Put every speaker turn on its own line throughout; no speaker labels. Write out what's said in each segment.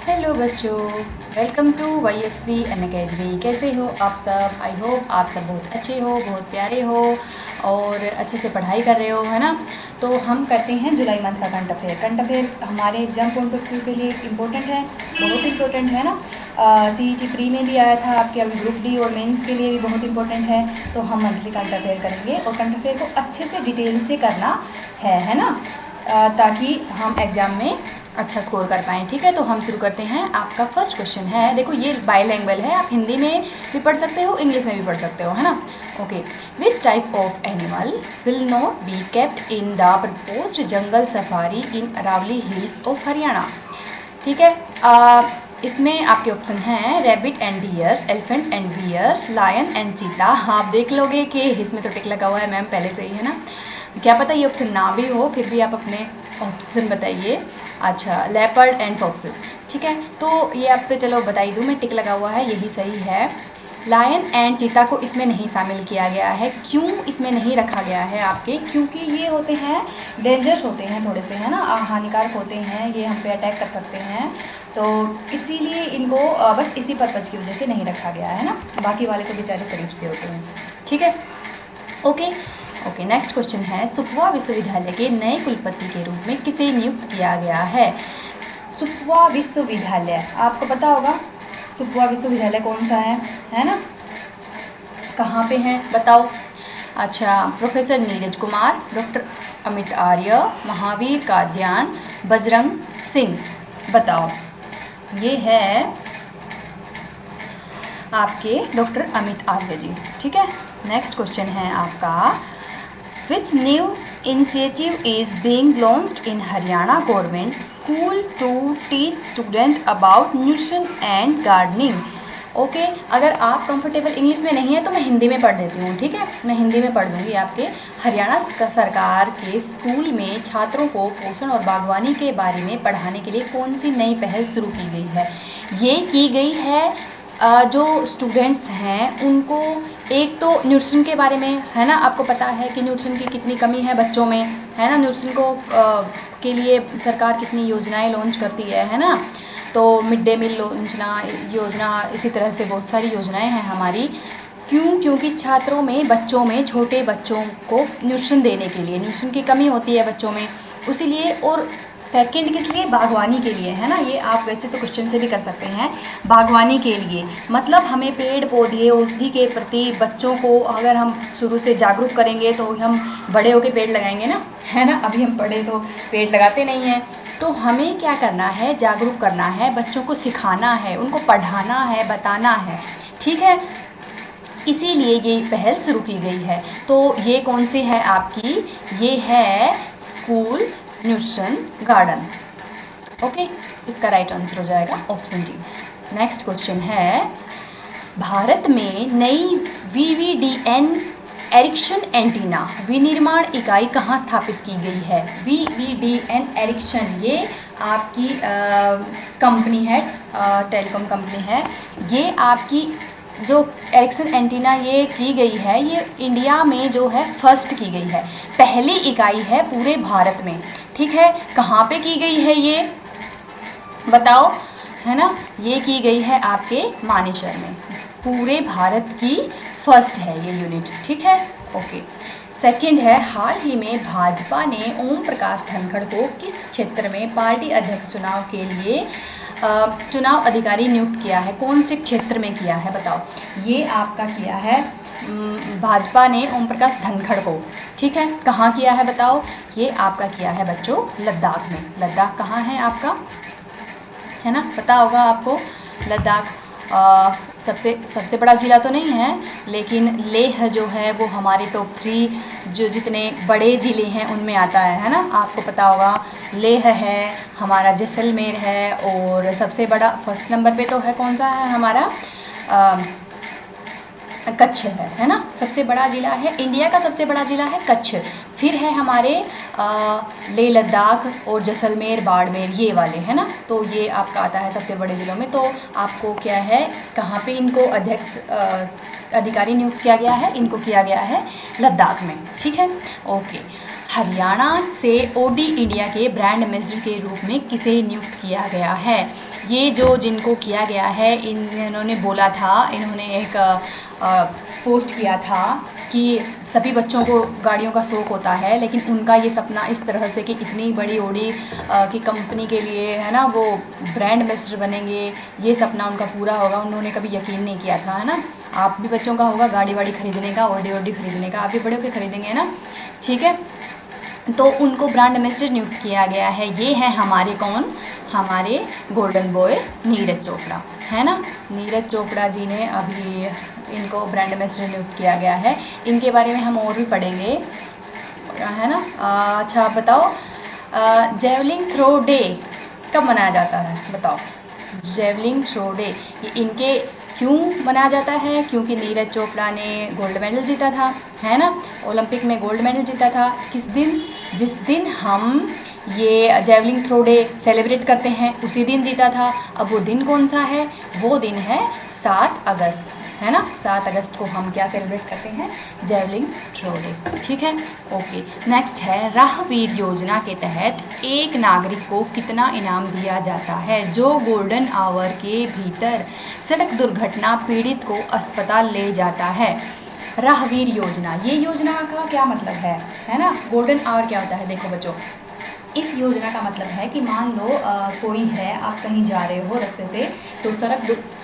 Hello बच्चों, welcome to YSV academy. कैसे हो आप सब? आई होप आप सब बहुत अच्छे हो, बहुत प्यारे हो और अच्छे से पढ़ाई कर रहे हो, है ना। तो हम करते हैं जुलाई मंथ का करंट अफेयर। करंट अफेयर हमारे एग्जाम पॉइंट ऑफ व्यू के लिए इम्पोर्टेंट है, बहुत इम्पोर्टेंट है ना। CET प्री में भी आया था आपके, अभी ग्रुप डी और मेंस के लिए भी बहुत इंपॉर्टेंट है। तो हम मंथली करंट अफेयर करेंगे और करंट अफेयर को अच्छे से डिटेल से करना है ना, ताकि हम एग्ज़ाम में अच्छा स्कोर कर पाएँ। ठीक है, तो हम शुरू करते हैं। आपका फर्स्ट क्वेश्चन है, देखो ये बाईलैंग्वेज है, आप हिंदी में भी पढ़ सकते हो, इंग्लिश में भी पढ़ सकते हो, है ना। Okay, which type of animal will not be kept in the proposed jungle safari in Aravalli hills of Haryana. ठीक है, इसमें आपके ऑप्शन हैं rabbit and deer, elephant and bear, lion and cheetah. आप देख लोगे कि इसमें तो टिक लगा हुआ है मैम पहले से ही, है ना। क्या पता ये ऑप्शन ना भी हो, फिर भी आप अपने ऑप्शन बताइए। अच्छा, लेपर्ड एंड फॉक्सेस। ठीक है, तो ये आप पे चलो बता ही दूँ मैं, टिक लगा हुआ है, यही सही है। लायन एंड चीता को इसमें नहीं शामिल किया गया है। क्यों इसमें नहीं रखा गया है आपके? क्योंकि ये होते हैं डेंजरस होते हैं थोड़े से, है ना, हानिकारक होते हैं, ये हम पे अटैक कर सकते हैं, तो इसीलिए इनको बस इसी पर्पज़ की वजह से नहीं रखा गया है ना। बाकी वाले तो बेचारे शरीफ से होते हैं। ठीक है, ओके, नेक्स्ट क्वेश्चन है, सुकवा विश्वविद्यालय के नए कुलपति के रूप में किसे नियुक्त किया गया है? सुकवा विश्वविद्यालय, आपको पता होगा सुकवा विश्वविद्यालय कौन सा है ना, कहाँ पे है बताओ। अच्छा, प्रोफेसर नीरज कुमार, डॉक्टर अमित आर्य, महावीर कादियान, बजरंग सिंह, बताओ। ये है आपके डॉक्टर अमित आर्य जी। ठीक है, नेक्स्ट क्वेश्चन है आपका, Which new initiative is being launched in Haryana government school to teach students about nutrition and gardening? Okay, अगर आप कंफर्टेबल इंग्लिश में नहीं है तो मैं हिंदी में पढ़ देती हूँ। ठीक है, मैं हिंदी में पढ़ दूँगी आपके। हरियाणा सरकार के स्कूल में छात्रों को पोषण और बागवानी के बारे में पढ़ाने के लिए कौन सी नई पहल शुरू की गई है? ये की गई है जो स्टूडेंट्स हैं उनको एक तो न्यूट्रिशन के बारे में, है ना, आपको पता है कि न्यूट्रिशन की कितनी कमी है बच्चों में, है ना। न्यूट्रिशन को के लिए सरकार कितनी योजनाएं लॉन्च करती है ना। तो मिड डे मील योजना, इसी तरह से बहुत सारी योजनाएं हैं हमारी। क्योंकि छात्रों में, बच्चों में, छोटे बच्चों को न्यूट्रिशन देने के लिए, न्यूट्रिशन की कमी होती है बच्चों में, उसीलिए। और सेकंड किस लिए? बागवानी के लिए, है ना। ये आप वैसे तो क्वेश्चन से भी कर सकते हैं, बागवानी के लिए मतलब हमें पेड़ पौधे औषधि के प्रति बच्चों को अगर हम शुरू से जागरूक करेंगे तो हम बड़े होकर पेड़ लगाएंगे ना, है ना। अभी हम पढ़े तो पेड़ लगाते नहीं हैं, तो हमें क्या करना है? जागरूक करना है, बच्चों को सिखाना है, उनको पढ़ाना है, बताना है। ठीक है, इसीलिए ये पहल शुरू की गई है। तो ये कौन सी है आपकी? ये है स्कूल न्यूट्रिशन गार्डन। ओके, इसका राइट आंसर हो जाएगा ऑप्शन जी। नेक्स्ट क्वेश्चन है, भारत में नई VVDN एरिक्सन एंटीना विनिर्माण इकाई कहाँ स्थापित की गई है? VVDN एरिक्सन, ये आपकी कंपनी है, टेलीकॉम कंपनी है। ये आपकी जो एरिक्सन एंटीना ये की गई है, ये इंडिया में जो है फर्स्ट की गई है, पहली इकाई है पूरे भारत में। ठीक है, कहाँ पे की गई है ये बताओ, है ना। ये की गई है आपके मानेसर में, पूरे भारत की फर्स्ट है ये यूनिट। ठीक है, ओके। सेकंड है, हाल ही में भाजपा ने ओम प्रकाश धनखड़ को किस क्षेत्र में पार्टी अध्यक्ष चुनाव के लिए चुनाव अधिकारी नियुक्त किया है? कौन से क्षेत्र में किया है बताओ? ये आपका किया है भाजपा ने ओम प्रकाश धनखड़ को। ठीक है, कहाँ किया है बताओ? ये आपका किया है बच्चों लद्दाख में। लद्दाख कहाँ है आपका, है ना, पता होगा आपको। लद्दाख सबसे बड़ा ज़िला तो नहीं है, लेकिन लेह जो है वो हमारे टॉप 3 जो जितने बड़े ज़िले हैं उनमें आता है ना। आपको पता होगा लेह है, हमारा जैसलमेर है, और सबसे बड़ा फर्स्ट नंबर पे तो है कौन सा है हमारा? कच्छ है ना। सबसे बड़ा ज़िला है, इंडिया का सबसे बड़ा ज़िला है कच्छ। फिर है हमारे लेह लद्दाख और जैसलमेर, बाड़मेर, ये वाले, है ना। तो ये आपका आता है सबसे बड़े ज़िलों में। तो आपको क्या है, कहाँ पे इनको अध्यक्ष अधिकारी नियुक्त किया गया है? इनको किया गया है लद्दाख में। ठीक है, ओके। हरियाणा से OD इंडिया के ब्रांड एम्बेसडर के रूप में किसे नियुक्त किया गया है? ये जो जिनको किया गया है, इन्होंने बोला था, इन्होंने एक पोस्ट किया था कि सभी बच्चों को गाड़ियों का शौक़ होता है, लेकिन उनका ये सपना इस तरह से कि इतनी बड़ी ऑडी की कंपनी के लिए, है ना, वो ब्रांड एम्बेसडर बनेंगे, ये सपना उनका पूरा होगा, उन्होंने कभी यकीन नहीं किया था, है ना। आप भी बच्चों का होगा गाड़ी वाड़ी खरीदने का, ऑडी खरीदने का, आप भी बड़े होकर खरीदेंगे, है ना, ठीक है। तो उनको ब्रांड एम्बेसडर नियुक्त किया गया है। ये हैं हमारे कौन, हमारे गोल्डन बॉय नीरज चोपड़ा, है ना। नीरज चोपड़ा जी ने अभी इनको ब्रांड एम्बेसडर नियुक्त किया गया है। इनके बारे में हम और भी पढ़ेंगे, है ना। अच्छा बताओ, जेवलिंग थ्रो डे कब मनाया जाता है, बताओ। जेवलिंग थ्रो डे ये इनके क्यों मनाया जाता है, क्योंकि नीरज चोपड़ा ने गोल्ड मेडल जीता था, है ना, ओलंपिक में गोल्ड मेडल जीता था। किस दिन, जिस दिन हम ये जेवलिंग थ्रो डे सेलिब्रेट करते हैं उसी दिन जीता था। अब वो दिन कौन सा है, वो दिन है 7 अगस्त, है ना। 7 अगस्त को हम क्या सेलिब्रेट करते हैं, जेवलिंग थ्रो डे, ठीक है। ओके, नेक्स्ट है राहवीर योजना के तहत एक नागरिक को कितना इनाम दिया जाता है जो गोल्डन आवर के भीतर सड़क दुर्घटना पीड़ित को अस्पताल ले जाता है। राहवीर योजना, ये योजना का क्या मतलब है ना। गोल्डन आवर क्या होता है, देखो बच्चों, इस योजना का मतलब है कि मान लो कोई है, आप कहीं जा रहे हो रास्ते से, तो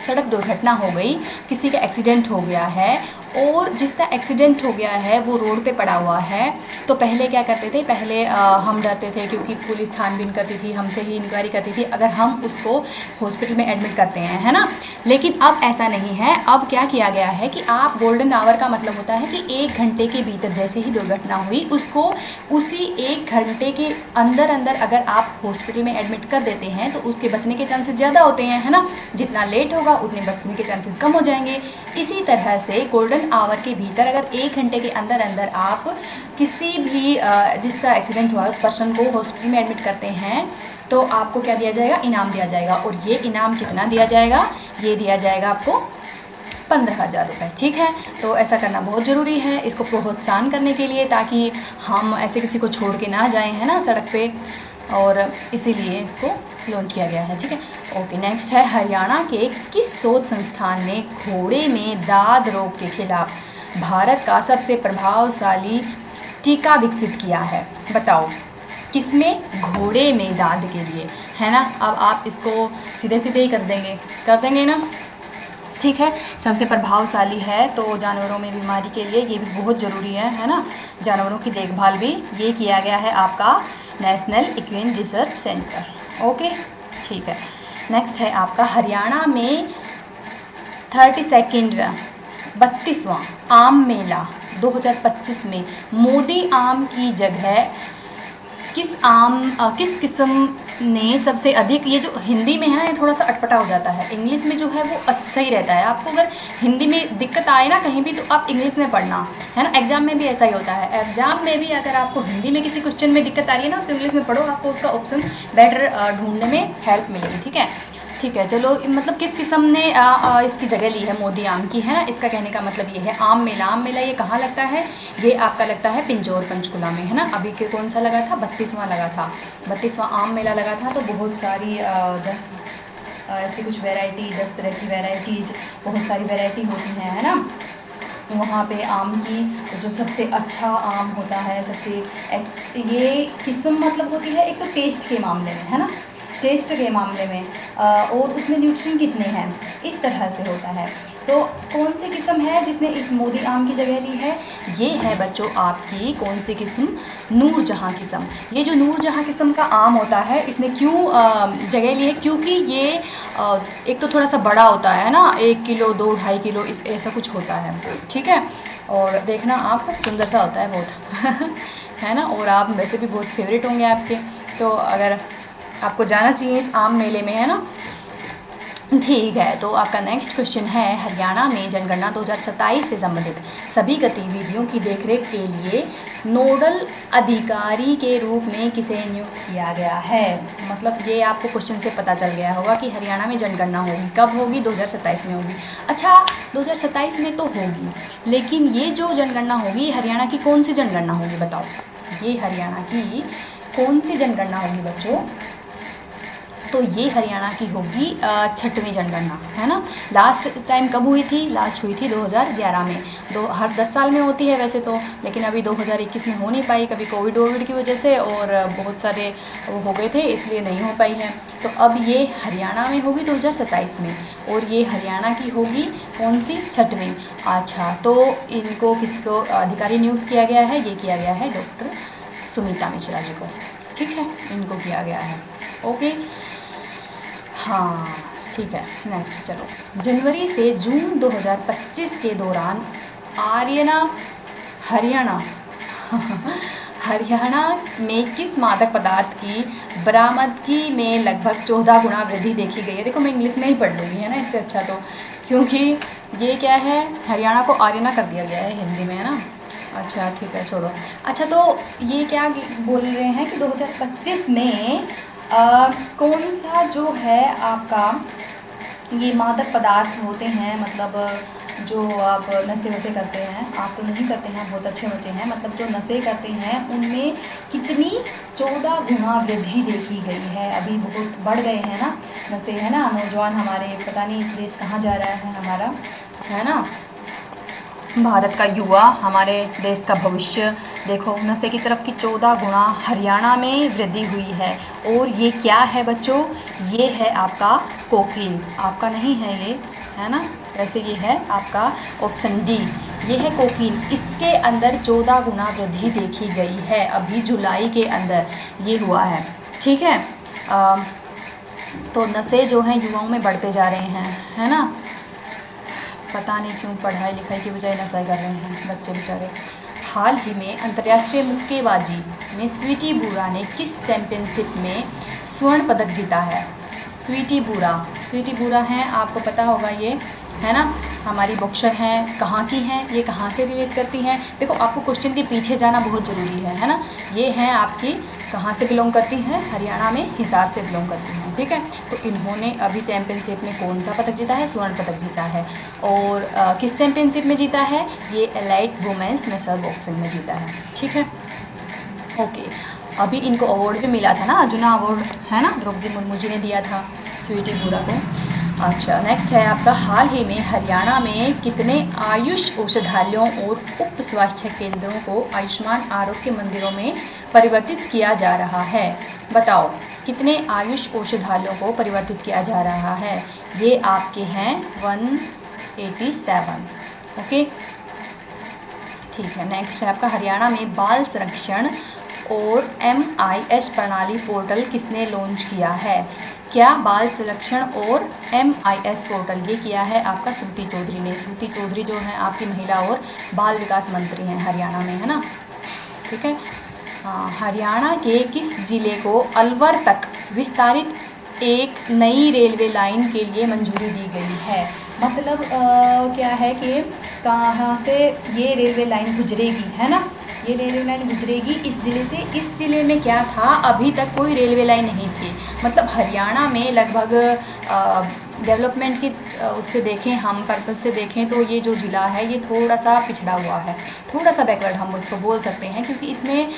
सड़क दुर्घटना हो गई, किसी का एक्सीडेंट हो गया है, और जिसका एक्सीडेंट हो गया है वो रोड पे पड़ा हुआ है। तो पहले क्या करते थे, पहले हम डरते थे क्योंकि पुलिस छानबीन करती थी, हमसे ही इंक्वायरी करती थी अगर हम उसको हॉस्पिटल में एडमिट करते हैं, है ना। लेकिन अब ऐसा नहीं है, अब क्या किया गया है कि आप गोल्डन आवर का मतलब होता है कि 1 घंटे के भीतर जैसे ही दुर्घटना हुई उसको उसी 1 घंटे के अंदर अगर आप हॉस्पिटल में एडमिट कर देते हैं तो उसके बचने के चांसेस ज़्यादा होते हैं, है ना। जितना लेट होगा उतने बचने के चांसेस कम हो जाएंगे। इसी तरह से गोल्डन आवर के भीतर अगर 1 घंटे के अंदर आप किसी भी जिसका एक्सीडेंट हुआ उस पर्सन को हॉस्पिटल में एडमिट करते हैं तो आपको क्या दिया जाएगा, इनाम दिया जाएगा। और ये इनाम कितना दिया जाएगा, ये दिया जाएगा आपको 15,000 रुपये, ठीक है। तो ऐसा करना बहुत ज़रूरी है, इसको प्रोत्साहन करने के लिए, ताकि हम ऐसे किसी को छोड़ के ना जाएं, है ना, सड़क पे, और इसीलिए इसको लॉन्च किया गया है, ठीक है। ओके, नेक्स्ट है हरियाणा के किस शोध संस्थान ने घोड़े में दाद रोग के खिलाफ भारत का सबसे प्रभावशाली टीका विकसित किया है, बताओ। किसमें, घोड़े में दाद के लिए, है ना। अब आप इसको सीधे सीधे ही कर देंगे ना, ठीक है। सबसे प्रभावशाली है तो जानवरों में बीमारी के लिए ये भी बहुत ज़रूरी है ना। जानवरों की देखभाल भी ये किया गया है आपका national equine research centre, okay, ठीक है। नेक्स्ट है आपका हरियाणा में 32वां आम मेला 2025 में मोदी आम की जगह किस किस्म ने सबसे अधिक, ये जो हिंदी में है ना ये थोड़ा सा अटपटा हो जाता है, इंग्लिश में जो है वो अच्छा ही रहता है। आपको अगर हिंदी में दिक्कत आए ना कहीं भी तो आप इंग्लिश में पढ़ना, है ना। एग्जाम में भी ऐसा ही होता है, एग्जाम में भी अगर आपको हिंदी में किसी क्वेश्चन में दिक्कत आ रही है ना तो इंग्लिश में पढ़ो, आपको उसका ऑप्शन बेटर ढूंढने में हेल्प मिलेगी, ठीक है। ठीक है, चलो, मतलब किस किस्म ने इसकी जगह ली है मोदी आम की, है ना। इसका कहने का मतलब ये है आम मेला ये कहाँ लगता है, ये आपका लगता है पिंजौर पंचकुला में, है ना। अभी के कौन सा लगा था, 32वां लगा था, 32वां आम मेला लगा था। तो बहुत सारी 10 ऐसी कुछ वैरायटी, 10 तरह की वैराइटीज़, बहुत सारी वैरायटी होती हैं, है ना। वहाँ पे आम की जो सबसे अच्छा आम होता है, सबसे ये किस्म मतलब होती है एक तो टेस्ट के मामले में, है ना, टेस्ट के मामले में, और उसमें न्यूट्रिशन कितने हैं, इस तरह से होता है। तो कौन सी किस्म है जिसने इस मोदी आम की जगह ली है, ये है बच्चों आपकी कौन सी किस्म, नूरजहाँ किस्म। ये जो नूरजहाँ किस्म का आम होता है इसने क्यों जगह ली है, क्योंकि ये एक तो थोड़ा सा बड़ा होता है ना, 1 किलो 2-2.5 किलो इस ऐसा कुछ होता है, ठीक है। और देखना आप खूब सुंदर सा होता है बहुत है ना। और आप वैसे भी बहुत फेवरेट होंगे आपके, तो अगर आपको जाना चाहिए इस आम मेले में, है ना। ठीक है, तो आपका नेक्स्ट क्वेश्चन है हरियाणा में जनगणना 2027 से संबंधित सभी गतिविधियों की देखरेख के लिए नोडल अधिकारी के रूप में किसे नियुक्त किया गया है। मतलब ये आपको क्वेश्चन से पता चल गया होगा कि हरियाणा में जनगणना होगी, कब होगी, 2027 में होगी। अच्छा, 2027 में तो होगी, लेकिन ये जो जनगणना होगी हरियाणा की कौन सी जनगणना होगी, बताओ। ये हरियाणा की कौन सी जनगणना होगी बच्चों, तो ये हरियाणा की होगी 6वीं जनगणना, है ना। लास्ट टाइम कब हुई थी? लास्ट हुई थी 2011 में। हर 10 साल में होती है वैसे तो, लेकिन अभी 2021 में हो नहीं पाई, कभी कोविड की वजह से और बहुत सारे वो हो गए थे, इसलिए नहीं हो पाई है। तो अब ये हरियाणा में होगी 2027 में, और ये हरियाणा की होगी कौन सी? 6वीं। अच्छा, तो इनको किसको अधिकारी नियुक्त किया गया है? ये किया गया है डॉक्टर सुमिता मिश्रा जी को, ठीक है, इनको किया गया है। ओके, हाँ ठीक है। नेक्स्ट चलो, जनवरी से जून 2025 के दौरान हरियाणा हरियाणा में किस मादक पदार्थ की बरामदगी में लगभग 14 गुना वृद्धि देखी गई है? देखो मैं इंग्लिश में ही पढ़ लूँगी, है ना, इससे अच्छा तो, क्योंकि ये क्या है, हरियाणा को आर्यना कर दिया गया है हिंदी में, है ना। अच्छा ठीक है, छोड़ो। अच्छा, तो ये क्या बोल रहे हैं कि 2025 में कौन सा जो है आपका ये मादक पदार्थ होते हैं, मतलब जो आप नशे वशे करते हैं, आप तो नहीं करते हैं, बहुत अच्छे बच्चे हैं, मतलब जो नशे करते हैं उनमें कितनी 14 गुना वृद्धि देखी गई है। अभी बहुत बढ़ गए हैं ना नशे, है ना। नौजवान हमारे, पता नहीं देश कहाँ जा रहा है हमारा, है ना। भारत का युवा, हमारे देश का भविष्य, देखो नशे की तरफ की 14 गुना हरियाणा में वृद्धि हुई है। और ये क्या है बच्चों? ये है आपका कोकीन, आपका नहीं है ये, है ना। वैसे ये है आपका ऑप्शन डी, ये है कोकीन। इसके अंदर 14 गुना वृद्धि देखी गई है, अभी जुलाई के अंदर ये हुआ है, ठीक है। तो नशे जो हैं युवाओं में बढ़ते जा रहे हैं, है ना। पता नहीं क्यों पढ़ाई लिखाई की बजाय नशा कर रहे हैं बच्चे बेचारे। हाल ही में अंतर्राष्ट्रीय मुक्केबाजी में स्वीटी बूरा ने किस चैंपियनशिप में स्वर्ण पदक जीता है? स्वीटी बूरा हैं, आपको पता होगा ये, है ना, हमारी बॉक्सर हैं। कहाँ की हैं ये, कहाँ से रिलेट करती हैं? देखो आपको क्वेश्चन के पीछे जाना बहुत ज़रूरी है ना। ये हैं आपकी, कहाँ से बिलोंग करती हैं? हरियाणा में हिसार से बिलोंग करती हैं, ठीक है। तो इन्होंने अभी चैंपियनशिप में कौन सा पदक जीता है? स्वर्ण पदक जीता है। और किस चैंपियनशिप में जीता है? ये एलाइट वुमेंस नेशनल बॉक्सिंग में जीता है, ठीक है। ओके, अभी इनको अवार्ड भी मिला था ना, अर्जुना अवार्ड, है ना, द्रौपदी मुर्मू जी ने दिया था स्वीटी बूरा को। अच्छा, नेक्स्ट है आपका, हाल ही में हरियाणा में कितने आयुष औषधालयों और उप स्वास्थ्य केंद्रों को आयुष्मान आरोग्य मंदिरों में परिवर्तित किया जा रहा है? बताओ, कितने आयुष औषधालयों को परिवर्तित किया जा रहा है? ये आपके हैं 187, ओके, ठीक है। नेक्स्ट है आपका, हरियाणा में बाल संरक्षण और MIS प्रणाली पोर्टल किसने लॉन्च किया है? क्या बाल संरक्षण और MIS पोर्टल ये किया है आपका श्रुति चौधरी ने। श्रुति चौधरी जो है आपकी महिला और बाल विकास मंत्री हैं हरियाणा में, है ना, ठीक है। हरियाणा के किस जिले को अलवर तक विस्तारित एक नई रेलवे लाइन के लिए मंजूरी दी गई है? मतलब क्या है कि कहाँ से ये रेलवे लाइन गुजरेगी, है ना, ये रेलवे लाइन गुजरेगी इस ज़िले से। इस ज़िले में क्या था, अभी तक कोई रेलवे लाइन नहीं थी। मतलब हरियाणा में लगभग डेवलपमेंट की उससे देखें, हम पर्पज़ से देखें तो ये जो ज़िला है ये थोड़ा सा पिछड़ा हुआ है, थोड़ा सा बैकवर्ड हम उसको बोल सकते हैं, क्योंकि इसमें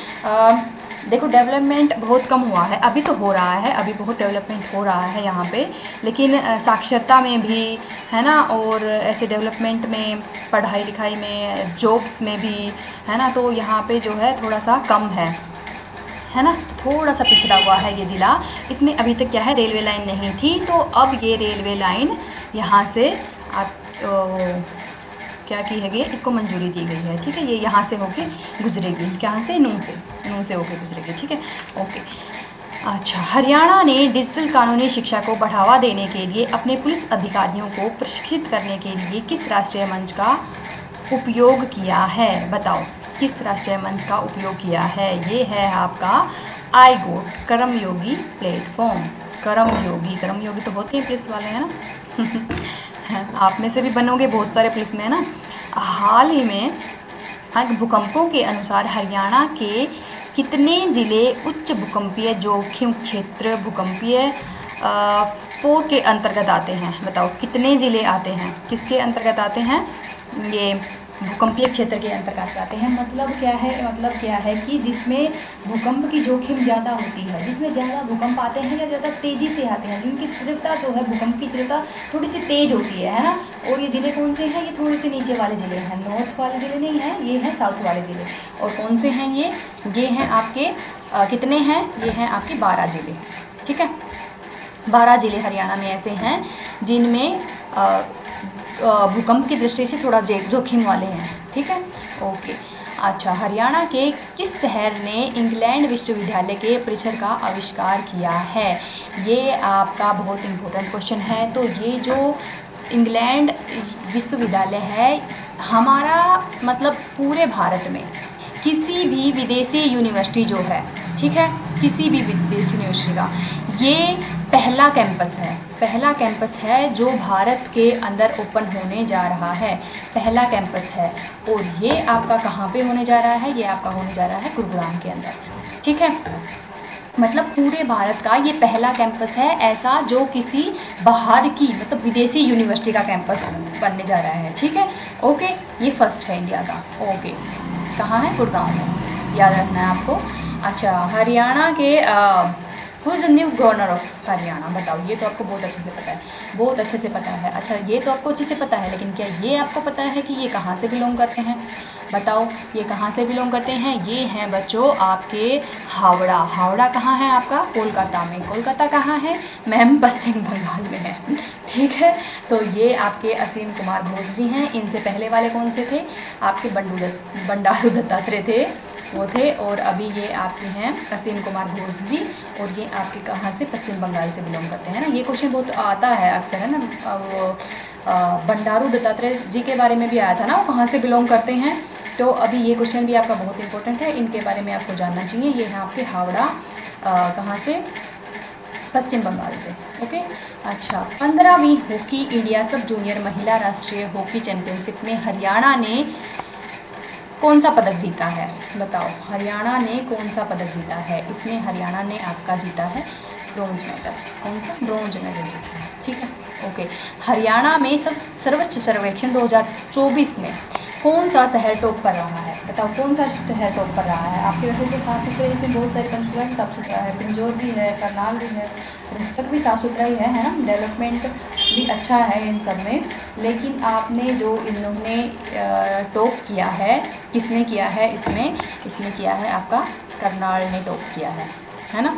देखो डेवलपमेंट बहुत कम हुआ है। अभी तो हो रहा है, अभी बहुत डेवलपमेंट हो रहा है यहाँ पे, लेकिन साक्षरता में भी, है ना, और ऐसे डेवलपमेंट में, पढ़ाई लिखाई में, जॉब्स में भी, है ना, तो यहाँ पे जो है थोड़ा सा कम है ना, थोड़ा सा पिछड़ा हुआ है ये ज़िला। इसमें अभी तक क्या है, रेलवे लाइन नहीं थी, तो अब ये रेलवे लाइन यहाँ से क्या की है, इसको मंजूरी दी गई है, ठीक है। ये यहाँ से होके गुजरेगी, कहाँ से, नून से होके गुजरेगी, ठीक है, ओके। अच्छा, हरियाणा ने डिजिटल कानूनी शिक्षा को बढ़ावा देने के लिए अपने पुलिस अधिकारियों को प्रशिक्षित करने के लिए किस राष्ट्रीय मंच का उपयोग किया है? बताओ, किस राष्ट्रीय मंच का उपयोग किया है? ये है आपका iGOT, कर्मयोगी प्लेटफॉर्म। कर्मयोगी तो होते हैं पुलिस वाले, है ना आप में से भी बनोगे बहुत सारे पुलिस में, है ना। हाल ही में भूकंपों के अनुसार हरियाणा के कितने ज़िले उच्च भूकंपीय जोखिम क्षेत्र भूकंपीय 4 के अंतर्गत आते हैं? बताओ, कितने ज़िले आते हैं, किसके अंतर्गत आते हैं? ये भूकंपीय क्षेत्र के अंतर्गत आते हैं। मतलब क्या है कि जिसमें भूकंप की जोखिम ज़्यादा होती है, जिसमें ज़्यादा भूकंप आते हैं या ज़्यादा तेज़ी से आते हैं, जिनकी तीव्रता जो है भूकंप की तीव्रता थोड़ी सी तेज़ होती है ना। और ये ज़िले कौन से हैं? ये थोड़े से नीचे वाले ज़िले हैं, नॉर्थ वाले ज़िले नहीं हैं, ये हैं साउथ वाले ज़िले। और कौन से हैं ये हैं आपके कितने हैं? ये हैं आपके 12 ज़िले। ठीक है, 12 ज़िले हरियाणा में ऐसे हैं जिनमें भूकंप की दृष्टि से थोड़ा जोखिम वाले हैं। ठीक है, ओके। अच्छा, हरियाणा के किस शहर ने इंग्लैंड विश्वविद्यालय के परिसर का आविष्कार किया है? ये आपका बहुत इम्पोर्टेंट क्वेश्चन है। तो ये जो इंग्लैंड विश्वविद्यालय है, हमारा मतलब पूरे भारत में किसी भी विदेशी यूनिवर्सिटी जो है, ठीक है, किसी भी विदेशी यूनिवर्सिटी का ये पहला कैंपस है जो भारत के अंदर ओपन होने जा रहा है, पहला कैंपस है। और ये आपका कहाँ पे होने जा रहा है? ये आपका होने जा रहा है गुरुग्राम के अंदर। ठीक है, मतलब पूरे भारत का ये पहला कैंपस है ऐसा जो किसी बाहर की मतलब विदेशी यूनिवर्सिटी का कैंपस बनने जा रहा है। ठीक है, ओके, ये फर्स्ट है इंडिया का। ओके, कहाँ है? गुड़गांव में, याद रखना है आपको। अच्छा, हरियाणा के who is the new governor of Haryana? बताओ, ये तो आपको बहुत अच्छे से पता है, बहुत अच्छे से पता है। अच्छा, ये तो आपको अच्छे से पता है, लेकिन क्या ये आपको पता है कि ये कहाँ से बिलोंग करते हैं? बताओ, ये कहाँ से बिलोंग करते हैं? ये हैं बच्चों आपके हावड़ा। हावड़ा कहाँ है आपका? कोलकाता में। कोलकाता कहाँ है मैम? पश्चिम बंगाल में है। ठीक है, तो ये आपके असीम कुमार घोष जी हैं। इनसे पहले वाले कौन से थे? आपके बंडारू दत्तात्रेय थे, वो थे। और अभी ये आपके हैं असीम कुमार घोष जी, और ये आपके कहाँ से? पश्चिम बंगाल से बिलोंग करते हैं ना। ये क्वेश्चन बहुत आता है अक्सर, है ना। वो बंडारू दत्तात्रेय जी के बारे में भी आया था ना, वो कहाँ से बिलोंग करते हैं। तो अभी ये क्वेश्चन भी आपका बहुत इंपॉर्टेंट है, इनके बारे में आपको जानना चाहिए। ये है आपके हावड़ा, कहाँ से? पश्चिम बंगाल से। ओके, अच्छा, 15वीं हॉकी इंडिया सब जूनियर महिला राष्ट्रीय हॉकी चैंपियनशिप में हरियाणा ने कौन सा पदक जीता है? बताओ, हरियाणा ने कौन सा पदक जीता है? इसमें हरियाणा ने आपका जीता है ब्रॉन्ज मेडल। कौन सा? ब्रॉन्ज मेडल जीता है। ठीक है, ओके। हरियाणा में सर्वोच्च सर्वेक्षण 2024 में कौन सा शहर टॉप पर रहा है? बताओ, कौन सा शहर टॉप पर रहा है? आपके वैसे तो साफ सुथरे जैसे बहुत सारे, पंचकुला भी साफ सुथरा है, पिंजौर भी है, करनाल भी है, रोहतक भी साफ सुथरा ही है ना। डेवलपमेंट भी अच्छा है इन सब में। लेकिन आपने जो इन्होंने टॉप किया है, किसने किया है इसमें किया है आपका करनाल ने टॉप किया है ना।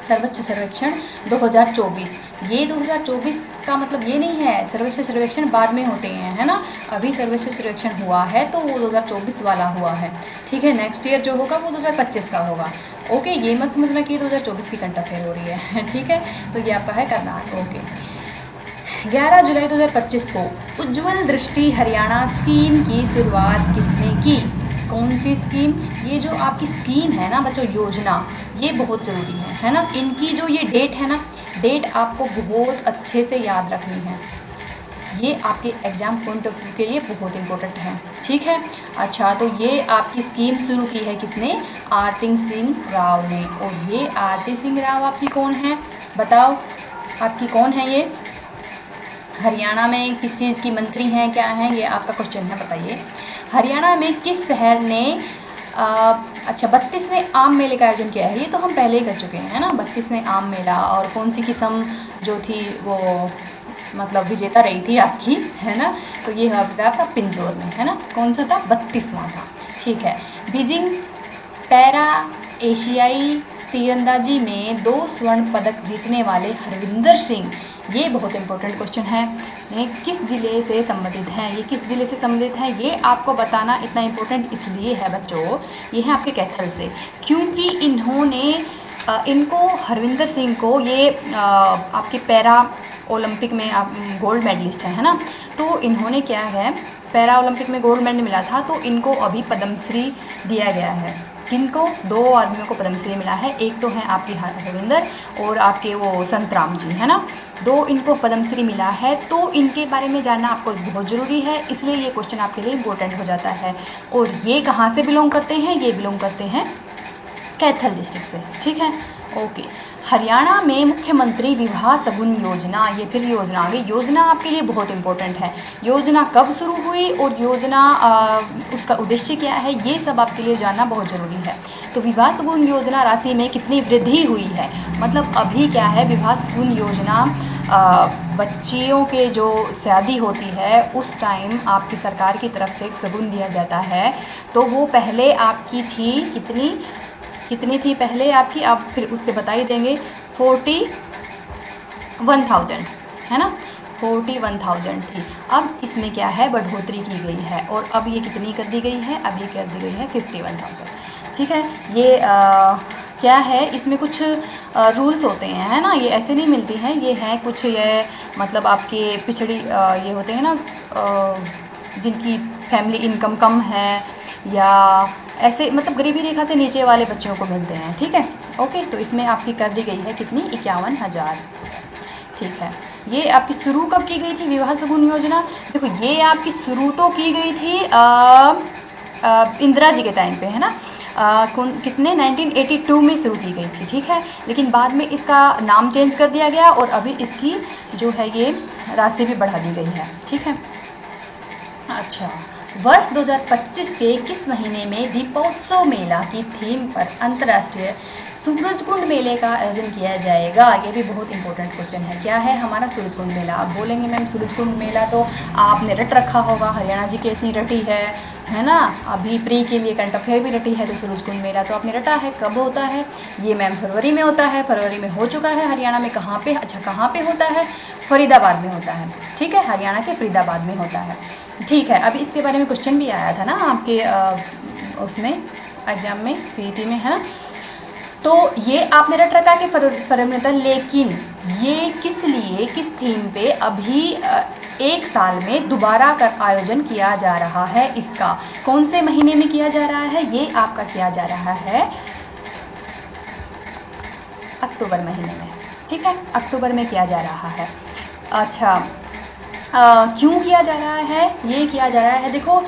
सर्वोच्च सर्वेक्षण 2024, ये 2024 का मतलब ये नहीं है, सर्वोच्च सर्वेक्षण बाद में होते हैं, है ना। अभी सर्वोच्च सर्वेक्षण हुआ है तो वो 2024 वाला हुआ है। ठीक है, नेक्स्ट ईयर जो होगा वो 2025 का होगा। ओके, ये मत समझना कि 2024 की कंट अफेयर हो रही है। ठीक है, तो ये आपका है करनाल। ओके, 11 जुलाई 2025 को उज्ज्वल दृष्टि हरियाणा स्कीम की शुरुआत किसने की? कौन सी स्कीम? ये जो आपकी स्कीम है ना बच्चों, योजना, ये बहुत ज़रूरी है ना। इनकी जो ये डेट है ना, डेट आपको बहुत अच्छे से याद रखनी है, ये आपके एग्जाम पॉइंट ऑफ व्यू के लिए बहुत इंपॉर्टेंट है। ठीक है, अच्छा, तो ये आपकी स्कीम शुरू की है किसने? आरती सिंह राव ने। और ये आरती सिंह राव आपकी कौन है? बताओ, आपकी कौन है ये? हरियाणा में किस चीज़ की मंत्री हैं, क्या हैं? ये आपका क्वेश्चन है, बताइए। हरियाणा में किस शहर ने अच्छा 32वें आम मेले का आयोजन किया है? ये तो हम पहले ही कर चुके हैं, है ना, 32वें आम मेला। और कौन सी किस्म जो थी वो मतलब विजेता रही थी आपकी, है ना। तो ये आपका पिंजौर में, है ना। कौन सा था? 32वां था। ठीक है, बीजिंग पैरा एशियाई तीरंदाजी में 2 स्वर्ण पदक जीतने वाले हरविंदर सिंह, ये बहुत इंपॉर्टेंट क्वेश्चन है, ये किस ज़िले से संबंधित हैं? ये किस ज़िले से संबंधित हैं ये आपको बताना इतना इंपॉर्टेंट इसलिए है बच्चों, ये है आपके कैथल से, क्योंकि इन्होंने इनको हरविंदर सिंह को ये आपके पैरा ओलंपिक में आप गोल्ड मेडलिस्ट है ना। तो इन्होंने क्या है, पैरा ओलंपिक में गोल्ड मेडल मिला था, तो इनको अभी पद्मश्री दिया गया है। किनको? 2 आदमियों को पद्मश्री मिला है, एक तो हैं आपकी हरविंदर और आपके वो संतराम जी, है ना। 2 इनको पद्मश्री मिला है, तो इनके बारे में जानना आपको बहुत ज़रूरी है, इसलिए ये क्वेश्चन आपके लिए इम्पोर्टेंट हो जाता है। और ये कहाँ से बिलोंग करते हैं? ये बिलोंग करते हैं कैथल डिस्ट्रिक्ट से। ठीक है, ओके। हरियाणा में मुख्यमंत्री विवाह शगुन योजना, ये फिर योजना आ गई। योजना आपके लिए बहुत इंपॉर्टेंट है। योजना कब शुरू हुई और योजना उसका उद्देश्य क्या है, ये सब आपके लिए जानना बहुत ज़रूरी है। तो विवाह शगुन योजना राशि में कितनी वृद्धि हुई है, मतलब अभी क्या है, विवाह शगुन योजना बच्चियों के जो शादी होती है उस टाइम आपकी सरकार की तरफ से एक शगुन दिया जाता है। तो वो पहले आपकी थी कितनी थी पहले आपकी, आप फिर उससे बता ही देंगे, 41,000 है ना, 41,000 थी। अब इसमें क्या है, बढ़ोतरी की गई है और अब ये कितनी कर दी गई है, अब ये कर दी गई है 51,000। ठीक है, ये क्या है, इसमें कुछ रूल्स होते हैं, है ना, ये ऐसे नहीं मिलती हैं, ये हैं कुछ, ये मतलब आपके पिछड़ी ये होते हैं ना, जिनकी फैमिली इनकम कम है या ऐसे मतलब गरीबी रेखा से नीचे वाले बच्चों को मिलते हैं। ठीक है, ओके। तो इसमें आपकी कर दी गई है कितनी, 51,000। ठीक है, ये आपकी शुरू कब की गई थी विवाह शगुन योजना, देखो ये आपकी शुरू तो की गई थी इंदिरा जी के टाइम पे, है ना, कितने 1982 में शुरू की गई थी। ठीक है, लेकिन बाद में इसका नाम चेंज कर दिया गया और अभी इसकी जो है ये राशि भी बढ़ा दी गई है। ठीक है, अच्छा, वर्ष 2025 के किस महीने में दीपोत्सव मेला की थीम पर अंतर्राष्ट्रीय सूरजकुंड मेले का आयोजन किया जाएगा, ये भी बहुत इंपॉर्टेंट क्वेश्चन है। क्या है हमारा सूरजकुंड मेला, आप बोलेंगे मैम सूरजकुंड मेला तो आपने रट रखा होगा, हरियाणा जी की इतनी रटी है ना, अभी प्री के लिए करंट अफेयर भी रटी है, तो सूरजकुंड मेला तो आपने रटा है, कब होता है, ये मैम फरवरी में होता है, फरवरी में हो चुका है। हरियाणा में कहाँ पे, अच्छा कहाँ पे होता है, फरीदाबाद में होता है। ठीक है, हरियाणा के फरीदाबाद में होता है। ठीक है, अभी इसके बारे में क्वेश्चन भी आया था ना आपके उसमें एग्जाम में, सीईटी में, है ना, तो ये आपने रट रखा कि फरवरी में था, लेकिन ये किस लिए, किस थीम पे अभी एक साल में दोबारा कर आयोजन किया जा रहा है, इसका कौन से महीने में किया जा रहा है, ये आपका किया जा रहा है अक्टूबर महीने में। ठीक है, अक्टूबर में किया जा रहा है। अच्छा, क्यों किया जा रहा है, ये किया जा रहा है, देखो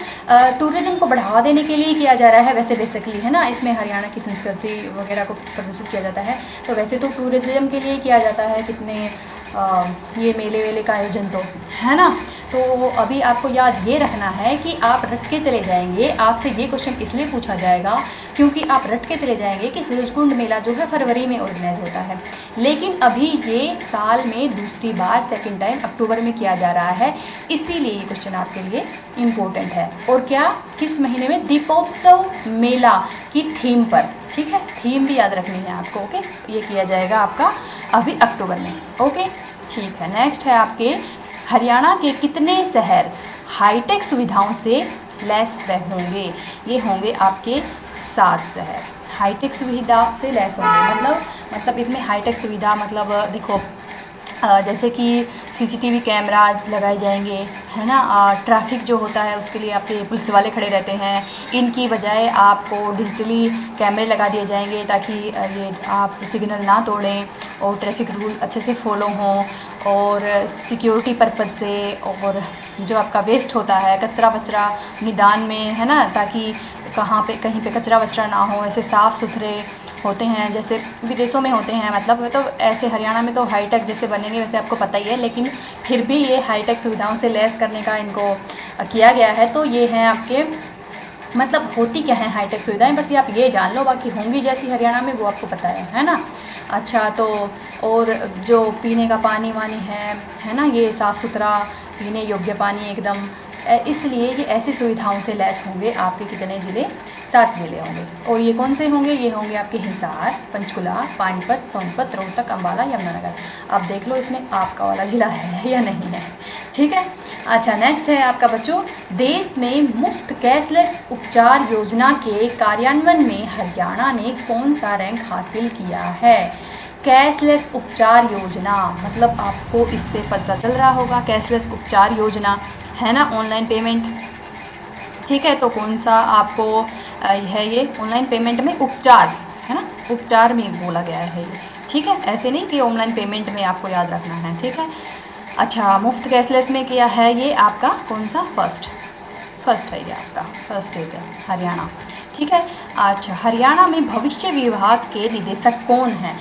टूरिज्म को बढ़ावा देने के लिए किया जा रहा है वैसे बेसिकली, है ना, इसमें हरियाणा की संस्कृति वगैरह को प्रदर्शित किया जाता है। तो वैसे तो टूरिज्म के लिए किया जाता है कितने ये मेले वेले का आयोजन तो, है ना। तो अभी आपको याद ये रखना है कि आप रट के चले जाएंगे, आपसे ये क्वेश्चन इसलिए पूछा जाएगा क्योंकि आप रट के चले जाएंगे कि सूरजकुंड मेला जो है फरवरी में ऑर्गेनाइज होता है, लेकिन अभी ये साल में दूसरी बार सेकेंड टाइम अक्टूबर में किया जा रहा है, इसीलिए ये क्वेश्चन आपके लिए इम्पोर्टेंट है। और क्या, किस महीने में, दीपोत्सव मेला की थीम पर। ठीक है, थीम भी याद रखनी है आपको। ओके, ये किया जाएगा आपका अभी अक्टूबर में। ओके, ठीक है। नेक्स्ट है आपके, हरियाणा के कितने शहर हाईटेक सुविधाओं से लैस होंगे, ये होंगे आपके 7 शहर हाईटेक सुविधा से लैस होंगे। मतलब इसमें हाईटेक सुविधा मतलब देखो जैसे कि सीसीटीवी कैमराज लगाए जाएंगे, है ना, ट्रैफिक जो होता है उसके लिए आपके पुलिस वाले खड़े रहते हैं, इनकी बजाय आपको डिजिटली कैमरे लगा दिए जाएंगे ताकि ये आप सिग्नल ना तोड़ें और ट्रैफिक रूल अच्छे से फॉलो हों, और सिक्योरिटी पर्पज़ से, और जो आपका वेस्ट होता है कचरा वचरा निदान में, है ना, ताकि कहीं पे कचरा वचरा ना हो, ऐसे साफ़ सुथरे होते हैं जैसे विदेशों में होते हैं। मतलब तो ऐसे हरियाणा में तो हाईटेक जैसे बनेंगे वैसे आपको पता ही है, लेकिन फिर भी ये हाईटेक सुविधाओं से लैस करने का इनको किया गया है। तो ये हैं आपके, मतलब होती क्या है हाईटेक सुविधाएं, बस ये आप ये जान लो, बाकी होंगी जैसी हरियाणा में वो आपको पता है ना। अच्छा, तो और जो पीने का पानी वानी है ना, ये साफ़ सुथरा पीने योग्य पानी एकदम, इसलिए ये ऐसी सुविधाओं से लैस होंगे आपके कितने ज़िले, 7 ज़िले होंगे। और ये कौन से होंगे, ये होंगे आपके हिसार, पंचकुला, पानीपत, सोनपत, रोहतक, अम्बाला, यमुनानगर। अब देख लो इसमें आपका वाला ज़िला है या नहीं है। ठीक है, अच्छा नेक्स्ट है आपका बच्चों, देश में मुफ्त कैशलेस उपचार योजना के कार्यान्वयन में हरियाणा ने कौन सा रैंक हासिल किया है। कैशलेस उपचार योजना मतलब आपको इससे पता चल रहा होगा, कैशलेस उपचार योजना है ना, ऑनलाइन पेमेंट। ठीक है, तो कौन सा आपको है ये ऑनलाइन पेमेंट में उपचार, है ना, उपचार में बोला गया है ये। ठीक है, ऐसे नहीं कि ऑनलाइन पेमेंट में आपको याद रखना है। ठीक है, अच्छा मुफ्त कैशलेस में किया है ये आपका कौन सा, फर्स्ट है ये आपका, फर्स्ट स्टेज है हरियाणा। ठीक है। अच्छा, हरियाणा में भविष्य विभाग के निदेशक कौन हैं?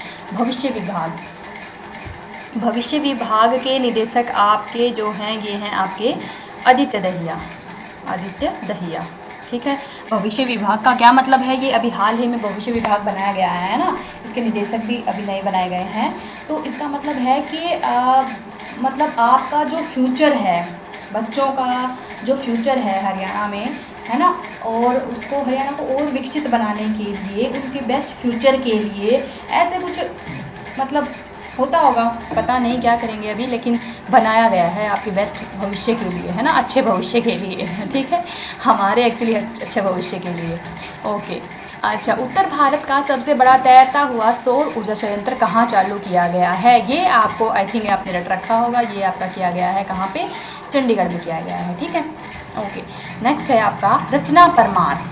भविष्य विभाग के निदेशक आपके जो हैं ये हैं आपके आदित्य दहिया। ठीक है। भविष्य विभाग का क्या मतलब है? ये अभी हाल ही में भविष्य विभाग बनाया गया है ना, इसके निदेशक भी अभी नए बनाए गए हैं। तो इसका मतलब है कि मतलब आपका जो फ्यूचर है, बच्चों का जो फ्यूचर है हरियाणा में, है ना, और उसको हरियाणा को और विकसित बनाने के लिए, उनके बेस्ट फ्यूचर के लिए ऐसे कुछ मतलब होता होगा, पता नहीं क्या करेंगे अभी, लेकिन बनाया गया है आपके बेस्ट भविष्य के लिए, है ना, अच्छे भविष्य के लिए। ठीक है, हमारे एक्चुअली अच्छे भविष्य के लिए। ओके। अच्छा, उत्तर भारत का सबसे बड़ा तैरता हुआ सौर ऊर्जा संयंत्र कहाँ चालू किया गया है? ये आपको आई थिंक आपने रट रखा होगा, ये आपका किया गया है कहाँ पे? चंडीगढ़ में किया गया है। ठीक है। ओके। नेक्स्ट है आपका रचना परमार।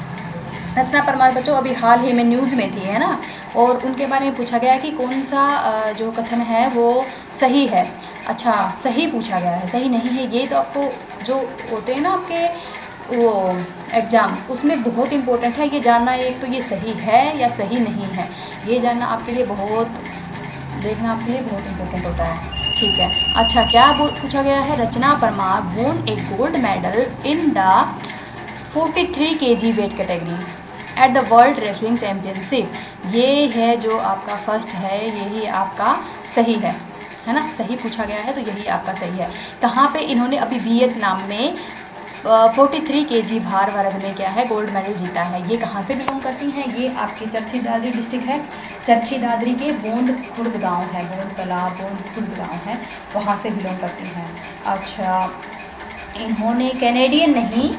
रचना परमार बच्चों अभी हाल ही में न्यूज़ में थी, है ना, और उनके बारे में पूछा गया है कि कौन सा जो कथन है वो सही है। अच्छा, सही पूछा गया है, सही नहीं है। ये तो आपको जो होते हैं ना आपके वो एग्ज़ाम, उसमें बहुत इंपॉर्टेंट है ये जानना, एक तो ये सही है या सही नहीं है, ये जानना आपके लिए देखना आपके लिए बहुत इंपॉर्टेंट होता है। ठीक है। अच्छा, क्या पूछा गया है? Rachna Parmar won a gold medal in the 43 kg weight category at the world wrestling championship. ये है जो आपका फर्स्ट है, यही आपका सही है ना, सही पूछा गया है तो यही आपका सही है। कहाँ पे इन्होंने अभी वियतनाम में 43 kg भार वर्ग में क्या है गोल्ड मेडल जीता है। ये कहाँ से बिलोंग करती हैं? ये आपके चरखी दादरी डिस्ट्रिक्ट है, चरखी दादरी के बोंद खुर्द गाँव है, बोंद खुर्द गाँव है, वहाँ से बिलोंग करती हैं। अच्छा, इन्होंने कैनेडियन नहीं,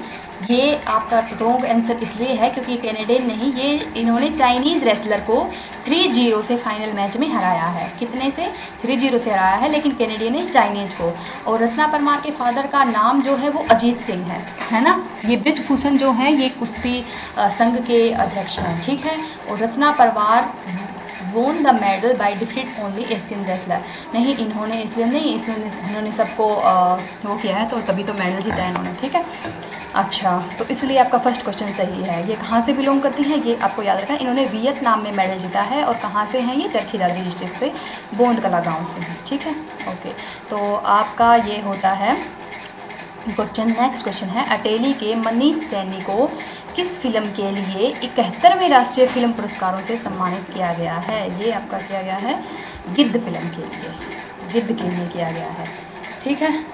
ये आपका रॉन्ग आंसर इसलिए है क्योंकि कैनेडियन नहीं, ये इन्होंने चाइनीज़ रेसलर को 3-0 से फाइनल मैच में हराया है। कितने से? 3-0 से हराया है, लेकिन कैनेडियन ने चाइनीज़ को। और रचना परमार के फादर का नाम जो है वो अजीत सिंह है ना। ये ब्रिजभूषण जो है ये कुश्ती संघ के अध्यक्ष हैं। ठीक है। और Rachna Parmar won the medal by defeat only Asian wrestler. नहीं, इन्होंने एशियन नहीं, इन्होंने सबको वो किया है, तो तभी तो मेडल जीता है इन्होंने। ठीक है। अच्छा, तो इसलिए आपका फर्स्ट क्वेश्चन सही है। ये कहाँ से बिलोंग करती हैं ये आपको याद रखना। इन्होंने वियतनाम में मेडल जीता है, और कहाँ से हैं ये? चरखी दादरी डिस्ट्रिक्ट से, बोंद कला गाँव से हैं। ठीक है। ओके, तो आपका ये होता है क्वेश्चन। नेक्स्ट क्वेश्चन है, अटेली के मनीष सैनी को किस फिल्म के लिए 71वें राष्ट्रीय फिल्म पुरस्कारों से सम्मानित किया गया है? ये आपका किया गया है गिद्ध फिल्म के लिए, गिद्ध के लिए किया गया है। ठीक है।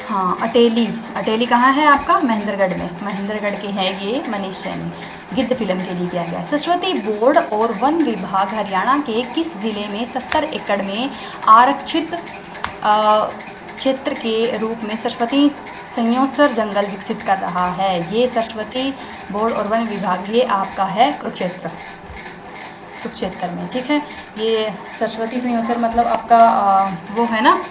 हाँ, अटेली कहाँ है आपका? महेंद्रगढ़ में, महेंद्रगढ़ के हैं ये मनीष सैनी। गिद्ध फिल्म के लिए किया गया है। सरस्वती बोर्ड और वन विभाग हरियाणा के किस जिले में 70 एकड़ में आरक्षित क्षेत्र के रूप में सरस्वती संयोसर जंगल विकसित कर रहा है? ये सरस्वती बोर्ड और वन विभाग ये आपका है कुरुक्षेत्र में। ठीक है। ये सरस्वती संयोसर मतलब आपका वो है ना,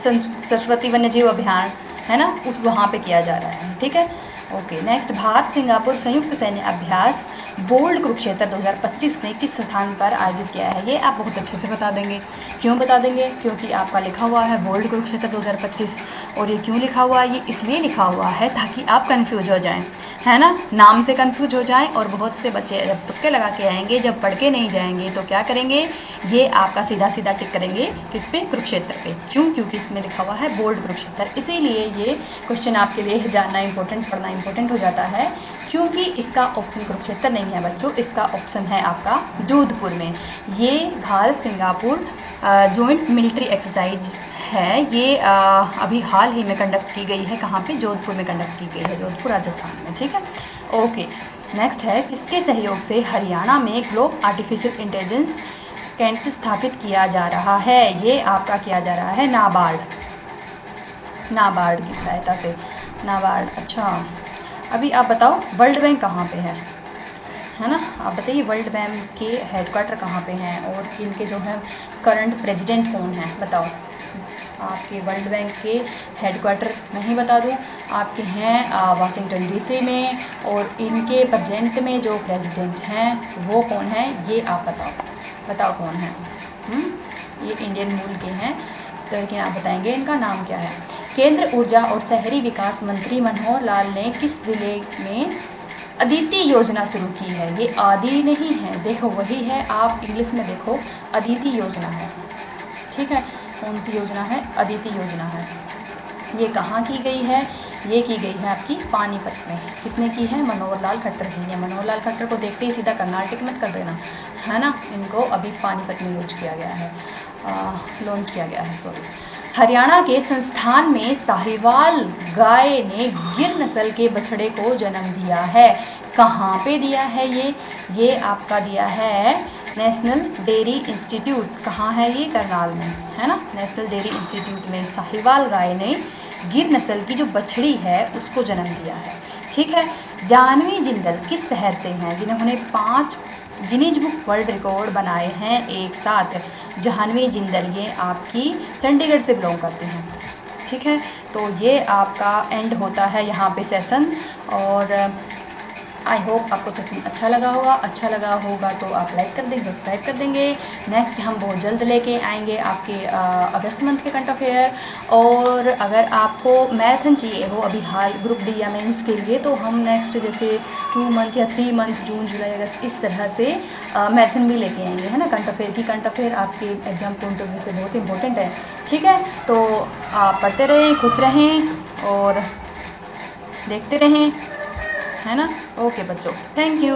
सरस्वती वन्यजीव अभियान है ना, उस वहाँ पे किया जा रहा है। ठीक है। ओके। नेक्स्ट, भारत सिंगापुर संयुक्त सैन्य अभ्यास बोल्ड कुरुक्षेत्र 2025 ने किस स्थान पर आयोजित किया है? ये आप बहुत अच्छे से बता देंगे। क्यों बता देंगे? क्योंकि आपका लिखा हुआ है बोल्ड कुरुक्षेत्र 2025, और ये क्यों लिखा हुआ है? ये इसलिए लिखा हुआ है ताकि आप कंफ्यूज हो जाएं, है ना, नाम से कंफ्यूज हो जाएं। और बहुत से बच्चे जब तुक्के लगा के आएंगे, जब पढ़ के नहीं जाएंगे, तो क्या करेंगे? ये आपका सीधा सीधा टिक करेंगे किस पे? कुरुक्षेत्र पे। क्यों? क्योंकि इसमें लिखा हुआ है बोल्ड कुरुक्षेत्र, इसीलिए ये क्वेश्चन आपके लिए जानना इंपॉर्टेंट, पढ़ना इंपॉर्टेंट हो जाता है। क्योंकि इसका ऑप्शन कुरुक्षेत्र नहीं है बच्चों, इसका ऑप्शन है आपका जोधपुर में। ये Bharat Singapore joint military exercise है, ये अभी हाल ही में कंडक्ट की गई है। कहाँ पे? जोधपुर में कंडक्ट की गई है, जोधपुर राजस्थान में। ठीक है। ओके। नेक्स्ट है, किसके सहयोग से हरियाणा में ग्लोब आर्टिफिशियल इंटेलिजेंस केंद्र स्थापित किया जा रहा है? ये आपका किया जा रहा है नाबार्ड की सहायता से। नाबार्ड। अच्छा, अभी आप बताओ वर्ल्ड बैंक कहाँ पे है ना, आप बताइए वर्ल्ड बैंक के हेडक्वार्टर कहाँ पे हैं, और इनके जो है करंट प्रेसिडेंट कौन है? बताओ। आपके वर्ल्ड बैंक के हेडक्वार्टर मैं ही बता दूँ, आपके हैं वाशिंगटन डीसी में, और इनके प्रेजेंट में जो प्रेसिडेंट हैं वो कौन है? ये आप बताओ कौन है? ये इंडियन मूल के हैं, तो लेकिन आप बताएंगे इनका नाम क्या है। केंद्र ऊर्जा और शहरी विकास मंत्री मनोहर लाल ने किस जिले में अदिति योजना शुरू की है? ये आदि नहीं है, देखो वही है, आप इंग्लिश में देखो, अदिति योजना है, ठीक है। कौन सी योजना है? अदिति योजना है। ये कहाँ की गई है? ये की गई है आपकी पानीपत में। किसने की है? मनोहर लाल खट्टर जी ने। मनोहर लाल खट्टर को देखते ही सीधा कर्नाटक मत कर देना, है ना। इनको अभी पानीपत में लॉन्च किया गया है, सॉरी। हरियाणा के संस्थान में साहिवाल गाय ने गिर नस्ल के बछड़े को जन्म दिया है। कहाँ पे दिया है ये आपका दिया है नेशनल डेयरी इंस्टीट्यूट। कहाँ है ये? करनाल में, है ना। नेशनल डेयरी इंस्टीट्यूट में साहिवाल गाय ने गिर नस्ल की जो बछड़ी है उसको जन्म दिया है, ठीक है। जाह्नवी जिंदल किस शहर से हैं जिन्होंने 5 गिनीज बुक वर्ल्ड रिकॉर्ड बनाए हैं एक साथ? जाह्नवी जिंदल ये आपकी चंडीगढ़ से बिलोंग करते हैं, ठीक है। तो ये आपका एंड होता है यहाँ पे सेशन, और आई होप आपको सेशन अच्छा लगा होगा तो आप लाइक कर देंगे, सब्सक्राइब कर देंगे। नेक्स्ट हम बहुत जल्द लेके आएंगे आपके अगस्त मंथ के करंट अफेयर। और अगर आपको मैराथन चाहिए हो अभी हाल ग्रुप डी या मेंस के लिए, तो हम नेक्स्ट जैसे 2 मंथ या 3 मंथ, जून जुलाई अगस्त, इस तरह से मैराथन भी लेके आएंगे, है ना। करंट अफेयर की करंट अफेयर आपके एग्जाम पॉइंट ऑफ व्यू से बहुत इंपॉर्टेंट है, ठीक है। तो आप पढ़ते रहें, खुश रहें और देखते रहें, है ना। ओके बच्चों, थैंक यू।